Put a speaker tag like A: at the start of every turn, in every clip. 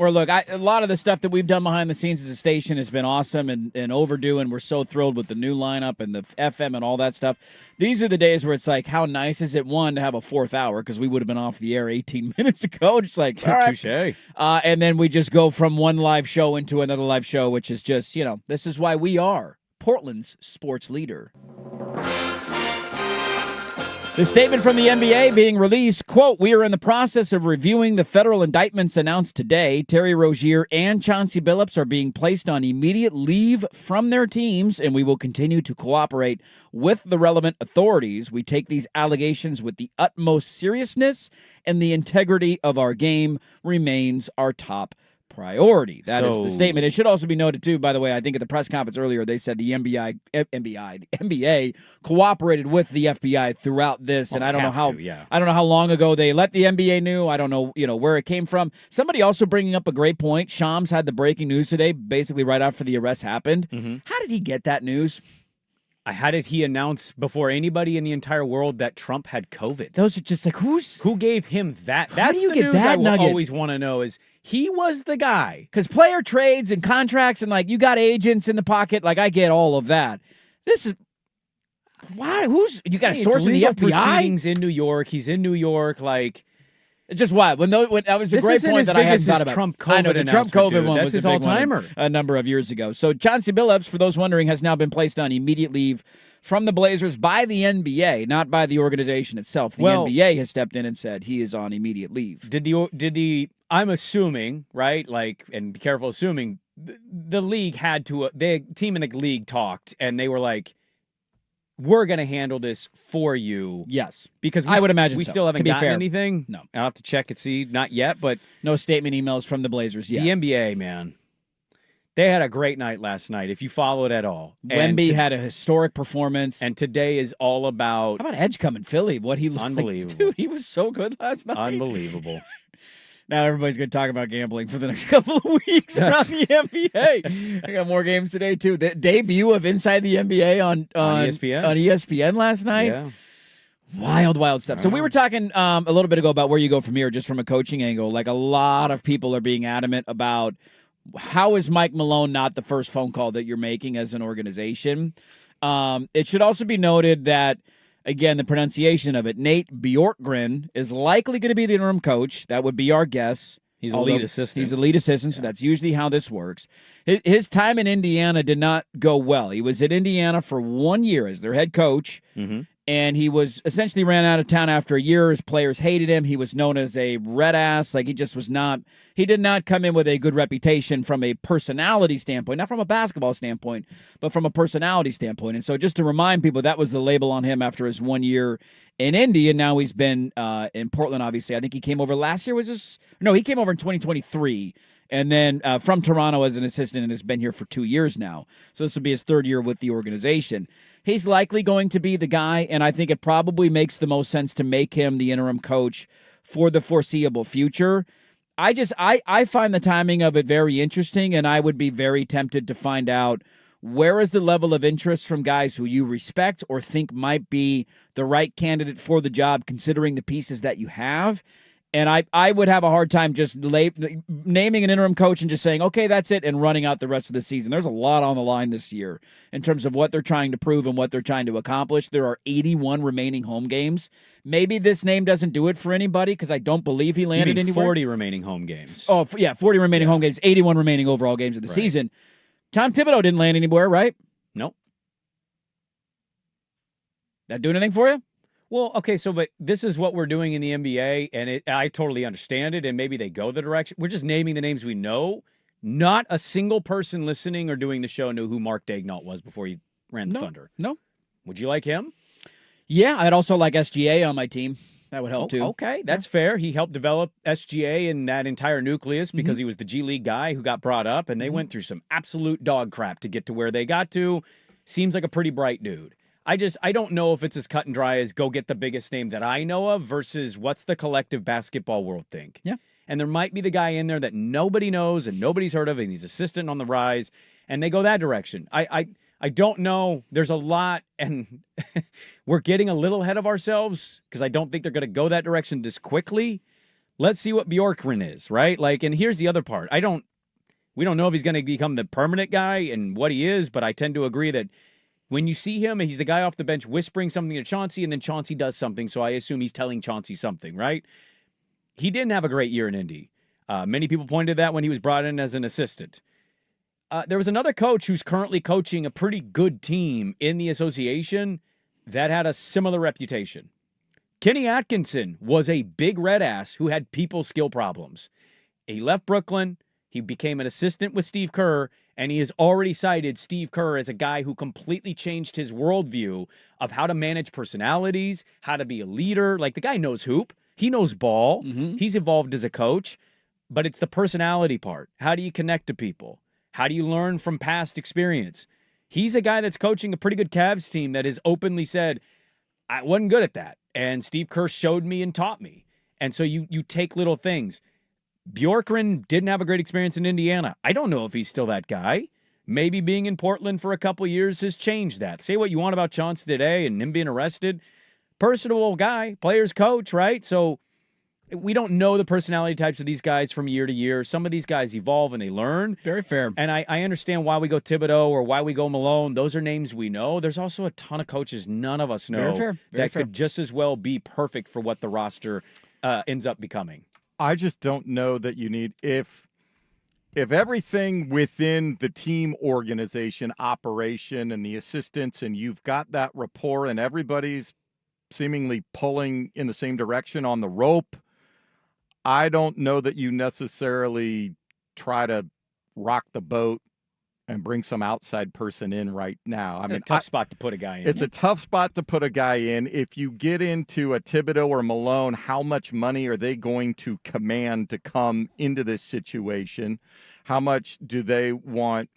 A: Or look, a lot of the stuff that we've done behind the scenes as a station has been awesome and overdue, and we're so thrilled with the new lineup and the FM and all that stuff. These are the days where it's like, how nice is it, one, to have a fourth hour, because we would have been off the air 18 minutes ago, just like, all right.
B: Touche.
A: And then we just go from one live show into another live show, which is just, this is why we are Portland's sports leader. The statement from the NBA being released, quote, "We are in the process of reviewing the federal indictments announced today. Terry Rozier and Chauncey Billups are being placed on immediate leave from their teams, and we will continue to cooperate with the relevant authorities. We take these allegations with the utmost seriousness, and the integrity of our game remains our top priority." That is the statement. It should also be noted, too, by the way, I think at the press conference earlier, they said the NBA cooperated with the FBI throughout this, and I don't know how long ago they let the NBA know. I don't know, where it came from. Somebody also bringing up a great point. Shams had the breaking news today, basically right after the arrest happened. Mm-hmm. How did he get that news?
B: How did he announce before anybody in the entire world that Trump had COVID?
A: Those are just like, who
B: gave him that?
A: How do you get that
B: nugget? I always want to know is he was the guy.
A: Because player trades and contracts and you got agents in the pocket. I get all of that. This is why? You got a source in the FBI?
B: Proceedings in New York. He's in New York.
A: It's just why when that was a great point that I hadn't thought about.
B: Trump COVID
A: I know the Trump COVID one was
B: his
A: a big
B: all-timer
A: one a number of years ago. So Chauncey Billups, for those wondering, has now been placed on immediate leave from the Blazers by the NBA, not by the organization itself. The NBA has stepped in and said he is on immediate leave.
B: Did the I'm assuming, right? And be careful assuming the league had to. The team in the league talked, and they were like, "We're going to handle this for you."
A: Yes.
B: Because
A: I would imagine
B: we
A: so.
B: still haven't gotten
A: fair.
B: anything.
A: No.
B: I'll have to check and see. Not yet, but
A: no statement emails from the Blazers yet.
B: The NBA, man. They had a great night last night, if you followed at all.
A: Wemby had a historic performance.
B: And today is all about...
A: How about Edgecombe in Philly? What he looked
B: Unbelievable.
A: Like. Dude, he was so good last night.
B: Unbelievable.
A: Now everybody's going to talk about gambling for the next couple of weeks around the NBA. I got more games today, too. The debut of Inside the NBA on ESPN last night.
B: Yeah.
A: Wild stuff. So we were talking a little bit ago about where you go from here, just from a coaching angle. A lot of people are being adamant about how is Mike Malone not the first phone call that you're making as an organization. It should also be noted that, again, the pronunciation of it, Nate Bjorkgren is likely going to be the interim coach. That would be our guess.
B: He's a lead assistant.
A: He's a lead assistant, so that's usually how this works. His time in Indiana did not go well. He was at Indiana for 1 year as their head coach, and he was essentially ran out of town after a year. His players hated him. He was known as a red ass. He just was not – he did not come in with a good reputation from a personality standpoint, not from a basketball standpoint, but from a personality standpoint. And so just to remind people, that was the label on him after his 1 year in Indy, and now he's been in Portland, obviously. I think he came over last year. He came over in 2023, and then from Toronto as an assistant, and has been here for 2 years now. So this will be his third year with the organization. He's likely going to be the guy, and I think it probably makes the most sense to make him the interim coach for the foreseeable future. I find the timing of it very interesting, and I would be very tempted to find out where is the level of interest from guys who you respect or think might be the right candidate for the job, considering the pieces that you have. And I would have a hard time just naming an interim coach and just saying, okay, that's it, and running out the rest of the season. There's a lot on the line this year in terms of what they're trying to prove and what they're trying to accomplish. There are 81 remaining home games. Maybe this name doesn't do it for anybody because I don't believe he landed anywhere.
B: 40 remaining home games.
A: Oh, yeah, 40 remaining home games, 81 remaining overall games of the season. Tom Thibodeau didn't land anywhere, right?
B: Nope.
A: That do anything for you?
B: Well, okay, but this is what we're doing in the NBA, and I totally understand it, and maybe they go the direction. We're just naming the names we know. Not a single person listening or doing the show knew who Mark Daignault was before he ran the Thunder.
A: No.
B: Would you like him?
A: Yeah, I'd also like SGA on my team. That would help, too.
B: Okay, that's fair. He helped develop SGA and that entire nucleus because he was the G League guy who got brought up, and they went through some absolute dog crap to get to where they got to. Seems like a pretty bright dude. I don't know if it's as cut and dry as go get the biggest name that I know of versus what's the collective basketball world think.
A: Yeah.
B: And there might be the guy in there that nobody knows and nobody's heard of, and he's assistant on the rise, and they go that direction. I don't know. There's a lot, and we're getting a little ahead of ourselves because I don't think they're going to go that direction this quickly. let's see what Bjorkgren is, right? Like, and here's the other part. We don't know if he's going to become the permanent guy and what he is, but I tend to agree that when you see him, he's the guy off the bench whispering something to Chauncey, and then Chauncey does something, so I assume he's telling Chauncey something, right? He didn't have a great year in Indy. Many people pointed that when he was brought in as an assistant. There was another coach who's currently coaching a pretty good team in the association that had a similar reputation. Kenny Atkinson was a big red ass who had people skill problems. He left Brooklyn. He became an assistant with Steve Kerr, and he has already cited Steve Kerr as a guy who completely changed his worldview of how to manage personalities, how to be a leader. Like, the guy knows hoop. He knows ball. He's evolved as a coach, but it's the personality part. How do you connect to people? How do you learn from past experience? He's a guy that's coaching a pretty good Cavs team that has openly said, I wasn't good at that. And Steve Kerr showed me and taught me. And so you take little things. Bjorkgren didn't have a great experience in Indiana. I don't know if he's still that guy. Maybe being in Portland for a couple years has changed that. Say what you want about Chauncey today and him being arrested. Personable guy, player's coach, right? So we don't know the personality types of these guys from year to year. Some of these guys evolve and they learn.
A: Very fair.
B: And I understand why we go Thibodeau or why we go Malone. Those are names we know. There's also a ton of coaches none of us know that could just as well be perfect for what the roster ends up becoming.
C: I just don't know that you need if everything within the team organization, operation, and the assistants, and you've got that rapport and everybody's seemingly pulling in the same direction on the rope, I don't know that you necessarily try to rock the boat and bring some outside person in right now. I mean,
B: tough spot to put a guy in.
C: It's a tough spot to put a guy in. If you get into a Thibodeau or Malone, how much money are they going to command to come into this situation? How much do they want?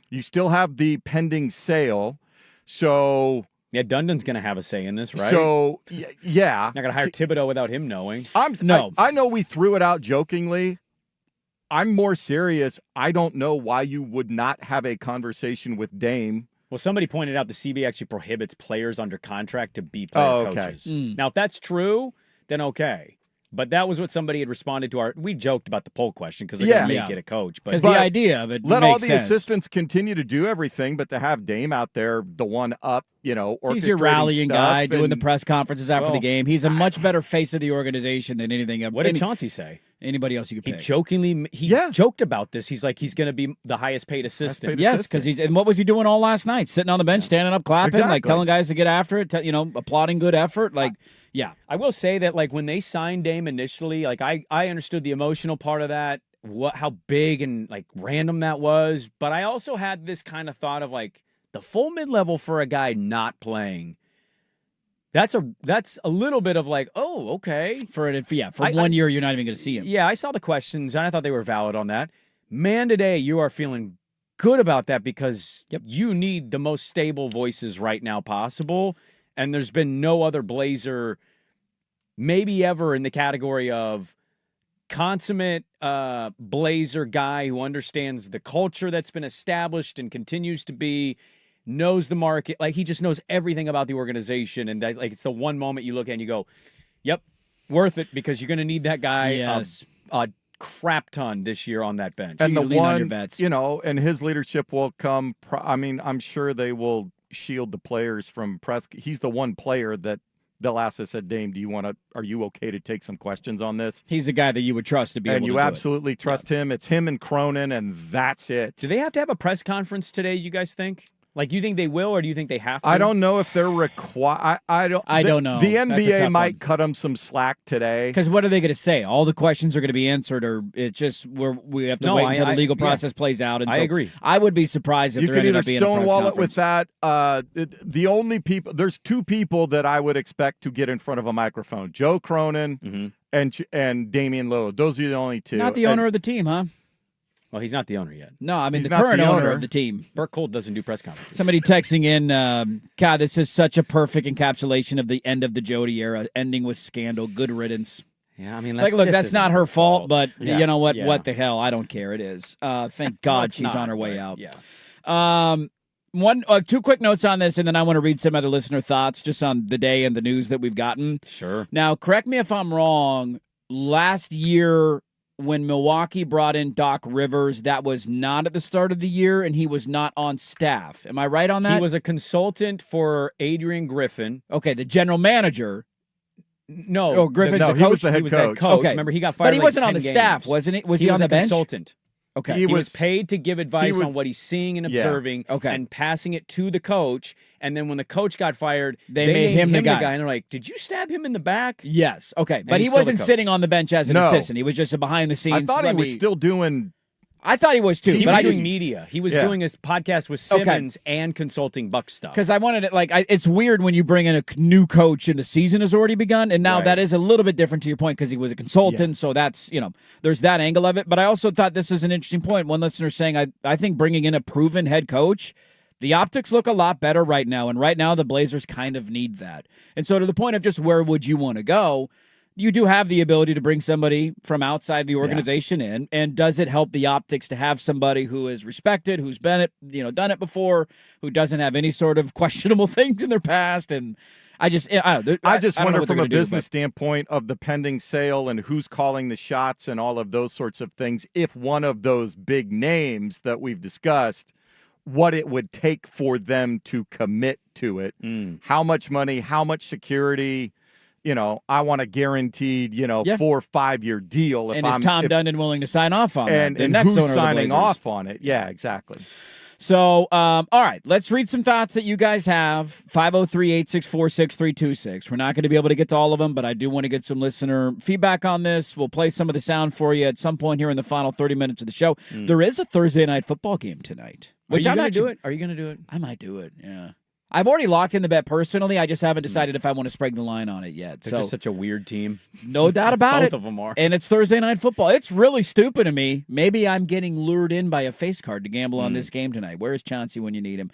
C: You still have the pending sale. So
B: yeah, Dundon's going to have a say in this, right?
C: So, yeah.
B: Not going to hire Thibodeau without him knowing.
C: I know we threw it out jokingly. I'm more serious. I don't know why you would not have a conversation with Dame.
B: Well, somebody pointed out the CBA actually prohibits players under contract to be player coaches. Now, if that's true, then okay. But that was what somebody had responded to we joked about the poll question because they're going to make it a coach.
A: Because the idea of it
C: let
A: makes
C: all the
A: sense.
C: assistants continue to do everything, but to have Dame out there, the one up, orchestrating
A: he's your rallying guy, doing the
C: and
A: press conferences after the game. He's a much better face of the organization than anything.
B: What did Chauncey say?
A: Anybody else you could pick?
B: He joked about this. He's like, he's going to be the highest paid assistant.
A: Yes, because and what was he doing all last night? Sitting on the bench, standing up, clapping, like telling guys to get after it, applauding good effort. Like, yeah.
B: I will say that, like, when they signed Dame initially, like, I understood the emotional part of that, how big and, like, random that was. But I also had this kind of thought of, like, the full mid-level for a guy not playing. That's a little bit of like, oh, okay.
A: For 1 year, you're not even going to see him.
B: Yeah, I saw the questions, and I thought they were valid on that. Man, today you are feeling good about that because you need the most stable voices right now possible, and there's been no other Blazer maybe ever in the category of consummate Blazer guy who understands the culture that's been established and continues to be, knows the market, like he just knows everything about the organization, and that, like, it's the one moment you look at and you go, yep, worth it, because you're going to need that guy a crap ton this year on that bench.
C: And the
A: lean
C: one,
A: on your bets.
C: And his leadership will come. I'm sure they will shield the players from press. He's the one player that they'll ask us at Dame, are you okay to take some questions on this?
A: He's the guy that you would trust to be able to do it.
C: And you absolutely trust him. It's him and Cronin, and that's it.
B: Do they have to have a press conference today, you guys think? Like, do you think they will, or do you think they have to?
C: I don't know if they're required. I don't know. The NBA might cut them some slack today.
A: Because what are they going to say? All the questions are going to be answered, or it's just we have to wait until the legal process plays out. And
B: I agree.
A: I would be surprised if there ended up being a press conference.
C: You could either stonewall it with that. The only people, there's two people that I would expect to get in front of a microphone: Joe Cronin and Damian Lillard. Those are the only two.
A: Not the owner of the team, huh?
B: Well, he's not the owner yet.
A: No, I mean the current owner of the team.
B: Burke Cole doesn't do press conferences.
A: Somebody texting in, God, this is such a perfect encapsulation of the end of the Jody era, ending with scandal. Good riddance.
B: Yeah, I mean,
A: look, that's not her fault, but you know what? Yeah. What the hell? I don't care. It is. Thank God she's on her way out.
B: Yeah.
A: Two quick notes on this, and then I want to read some other listener thoughts just on the day and the news that we've gotten.
B: Sure.
A: Now, correct me if I'm wrong. last year when Milwaukee brought in Doc Rivers, that was not at the start of the year, and he was not on staff. Am I right on that?
B: He was a consultant for Adrian Griffin.
A: Okay, the general manager.
B: No,
A: Griffin's the coach?
C: he was the head
B: He was the
C: coach.
B: head coach.
A: Okay.
B: Remember, he got fired.
A: But he wasn't on the staff, wasn't he? Was he on the bench?
B: Consultant.
A: Okay.
B: He was paid to give advice on what he's seeing and observing
A: Okay.
B: and passing it to the coach. And then when the coach got fired,
A: They made him the guy.
B: And they're like, did you stab him in the back?
A: Yes. Okay. But he
B: he's still
A: wasn't
B: the coach.
A: sitting on the bench as an
C: No.
A: assistant. He was just a behind the scenes.
C: I thought he was still doing.
A: I thought he was too.
B: He
A: but
B: was
A: I
B: doing
A: just
B: media. He was doing his podcast with Simmons and consulting Buck stuff.
A: because I wanted it it's weird when you bring in a new coach and the season has already begun, and now that is a little bit different to your point because he was a consultant. So that's there's that angle of it. But I also thought this is an interesting point. One listener saying I think bringing in a proven head coach. The optics look a lot better right now, and right now the Blazers kind of need that. And so to the point of just where would you want to go, you do have the ability to bring somebody from outside the organization in, and does it help the optics to have somebody who is respected, who's been done it before, who doesn't have any sort of questionable things in their past? And I just
C: wonder from a business standpoint of the pending sale and who's calling the shots and all of those sorts of things. If one of those big names that we've discussed, what it would take for them to commit to it, how much money, how much security. I want a guaranteed, 4 or 5 year deal.
A: Is Tom Dundon willing to sign off on
C: and,
A: that?
C: And
A: next
C: who's signing off on it? Yeah, exactly.
A: So, all right, let's read some thoughts that you guys have. 503-864-6326. We're not going to be able to get to all of them, but I do want to get some listener feedback on this. We'll play some of the sound for you at some point here in the final 30 minutes of the show. There is a Thursday night football game tonight.
B: Are you going to do it? Are you going to do it?
A: I might do it, yeah. I've already locked in the bet personally. I just haven't decided if I want to Sprague the line on it yet.
B: They're just such a weird team.
A: No doubt about it.
B: Both of them are.
A: And it's Thursday night football. It's really stupid to me. Maybe I'm getting lured in by a face card to gamble on this game tonight. Where's Chauncey when you need him?